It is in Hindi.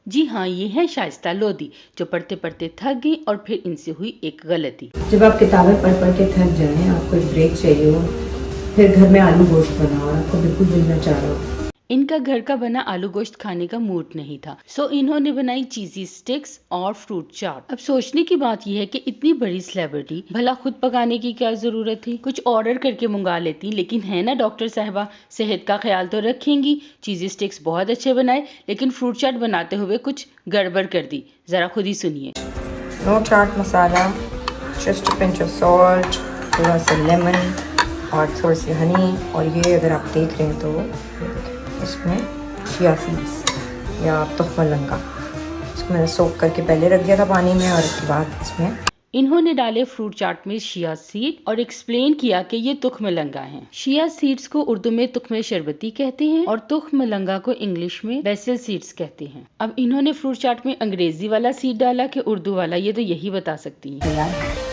जी हाँ, ये है शाइस्ता लोधी, जो पढ़ते पढ़ते थक गई और फिर इनसे हुई एक गलती। जब आप किताबें पढ़ पढ़ के थक जाएं, आपको एक ब्रेक चाहिए हो, फिर घर में आलू गोश्त बना और आपको बिल्कुल दिल न चाह रहा हो। इनका घर का बना आलू गोश्त खाने का मूड नहीं था, सो इन्होंने बनाई चीजी स्टिक्स और फ्रूट चाट। अब सोचने की बात यह है कि इतनी बड़ी सेलिब्रिटी भला खुद पकाने की क्या जरूरत थी, कुछ ऑर्डर करके मंगा लेती। लेकिन है ना डॉक्टर साहिबा, सेहत का ख्याल तो रखेंगी। चीजी स्टिक्स बहुत अच्छे बनाए, लेकिन फ्रूट चाट बनाते हुए कुछ गड़बड़ कर दी। जरा खुद ही सुनिए। No chaat masala, just pinch of salt, थोड़ा सा लेमन और थोड़ी सी हनी। और ये अगर आप देख रहे हैं तो इसमें चिया सीड्स या तुख्म लंगा, इसको मैंने सोक करके पहले रख दिया था पानी में, और उसके बाद इसमें इन्होंने डाले फ्रूट चाट में शिया सीड और एक्सप्लेन किया कि ये तुख्मलंगा हैं। शिया सीड्स को उर्दू में तुख्म शरबती कहते हैं और तुख्मलंगा को इंग्लिश में बेसिल सीड्स कहते हैं। अब इन्होंने फ्रूट चाट में अंग्रेजी वाला सीड डाला कि उर्दू वाला, ये तो यही बता सकती हैं।